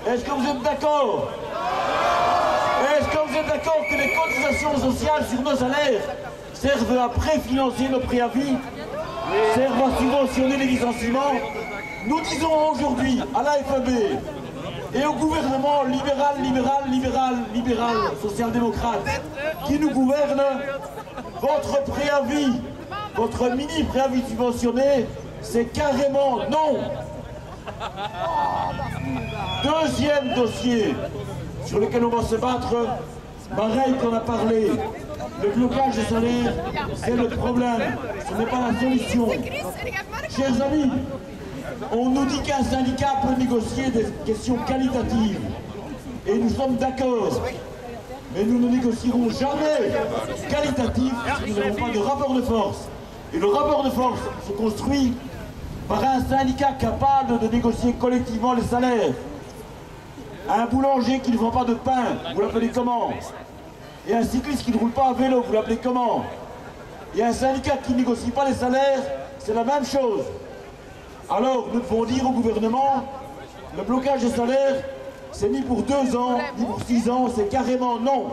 Est-ce que vous êtes d'accord? Est-ce que vous êtes d'accord que les cotisations sociales sur nos salaires servent à préfinancer nos préavis, servent à subventionner les licenciements? Nous disons aujourd'hui à l'AFEB et au gouvernement libéral, social-démocrate qui nous gouverne, votre préavis, votre mini-préavis subventionné, c'est carrément non. Deuxième dossier sur lequel on va se battre, pareil qu'on a parlé, le blocage des salaires, c'est le problème, ce n'est pas la solution. Chers amis, on nous dit qu'un syndicat peut négocier des questions qualitatives, et nous sommes d'accord, mais nous ne négocierons jamais qualitatif si nous n'avons pas de rapport de force. Et le rapport de force se construit par un syndicat capable de négocier collectivement les salaires. Un boulanger qui ne vend pas de pain, vous l'appelez comment? Et un cycliste qui ne roule pas à vélo, vous l'appelez comment? Et un syndicat qui ne négocie pas les salaires, c'est la même chose. Alors nous devons dire au gouvernement, le blocage des salaires, c'est ni pour 2 ans, ni pour 6 ans, c'est carrément non.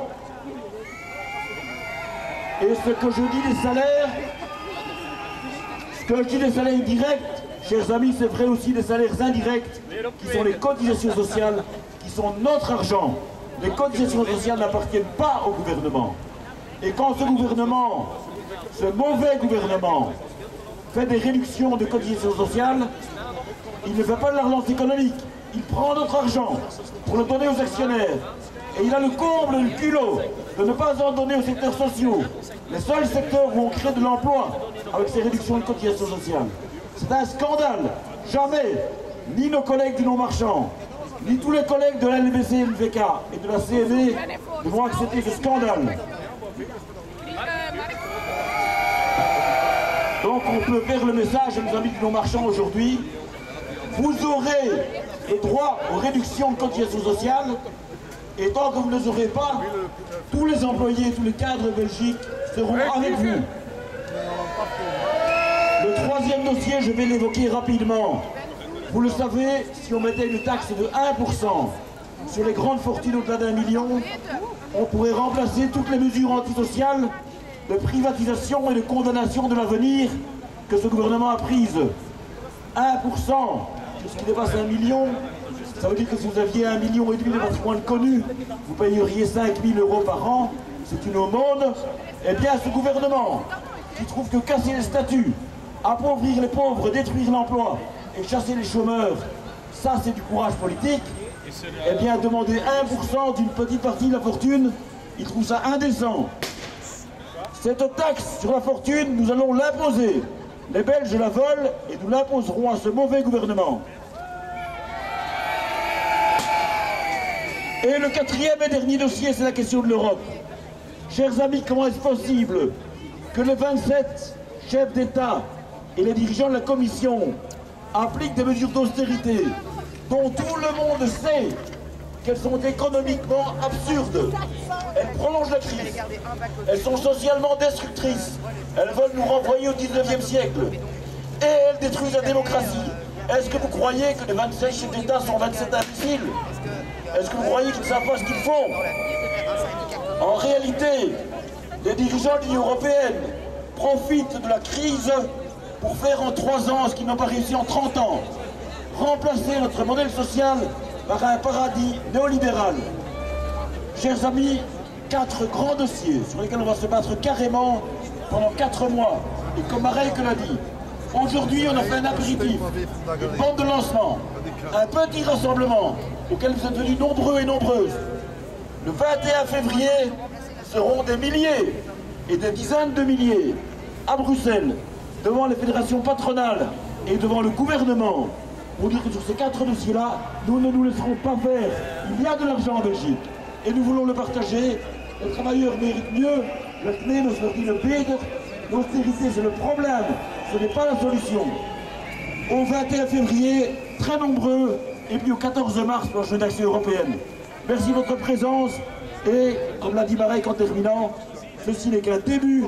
Et ce que je dis des salaires, directs, chers amis, c'est vrai aussi des salaires indirects, qui sont les cotisations sociales, qui sont notre argent. Les cotisations sociales n'appartiennent pas au gouvernement. Et quand ce gouvernement, ce mauvais gouvernement, fait des réductions de cotisations sociales, il ne fait pas de la relance économique. Il prend notre argent pour le donner aux actionnaires. Et il a le comble, le culot, de ne pas en donner aux secteurs sociaux. Les seuls secteurs où on crée de l'emploi avec ces réductions de cotisations sociales. C'est un scandale. Jamais, ni nos collègues du non-marchand, ni tous les collègues de la LBC, LVK et de la CNE ne vont accepter ce scandale. Donc on peut faire le message à nos amis du non-marchand aujourd'hui. Vous aurez droit aux réductions de cotisations sociales, et tant que vous ne les aurez pas, tous les employés, tous les cadres belgiques seront avec vous. Le troisième dossier, je vais l'évoquer rapidement. Vous le savez, si on mettait une taxe de 1% sur les grandes fortunes au-delà d'1 million, on pourrait remplacer toutes les mesures antisociales de privatisation et de condamnation de l'avenir que ce gouvernement a prises. 1% sur ce qui dépasse 1 million, ça veut dire que si vous aviez 1,5 million de patrimoine connu, vous payeriez 5 000 € par an, c'est une aumône. Eh bien, ce gouvernement qui trouve que casser les statuts, appauvrir les pauvres, détruire l'emploi et chasser les chômeurs, ça c'est du courage politique, eh bien, demander 1% d'une petite partie de la fortune, il trouve ça indécent. Cette taxe sur la fortune, nous allons l'imposer. Les Belges la veulent et nous l'imposerons à ce mauvais gouvernement. Et le quatrième et dernier dossier, c'est la question de l'Europe. Chers amis, comment est-ce possible que les 27 chefs d'État et les dirigeants de la Commission appliquent des mesures d'austérité dont tout le monde sait qu'elles sont économiquement absurdes? Elles prolongent la crise, elles sont socialement destructrices, elles veulent nous renvoyer au 19e siècle et elles détruisent la démocratie. Est-ce que vous croyez que les 27 chefs d'État sont 27 imbéciles? Est-ce que vous croyez qu'ils ne savent pas ce qu'ils font? En réalité, les dirigeants de l'Union européenne profitent de la crise pour faire en 3 ans ce qu'ils n'ont pas réussi en 30 ans. Remplacer notre modèle social par un paradis néolibéral. Chers amis, 4 grands dossiers sur lesquels on va se battre carrément pendant 4 mois. Et comme Marek l'a dit, aujourd'hui on a fait un apéritif, une bande de lancement, un petit rassemblement auquel vous êtes venus nombreux et nombreuses. Le 21 février seront des milliers et des dizaines de milliers à Bruxelles, devant les fédérations patronales et devant le gouvernement, pour dire que sur ces 4 dossiers-là, nous ne nous laisserons pas faire. Il y a de l'argent en Belgique et nous voulons le partager. Les travailleurs méritent mieux. La clé nous dit le beter. L'austérité, c'est le problème, ce n'est pas la solution. Au 21 février, très nombreux, et puis au 14 mars, pour la Journée d'action européenne. Merci de votre présence et, comme l'a dit Marek en terminant, ceci n'est qu'un début.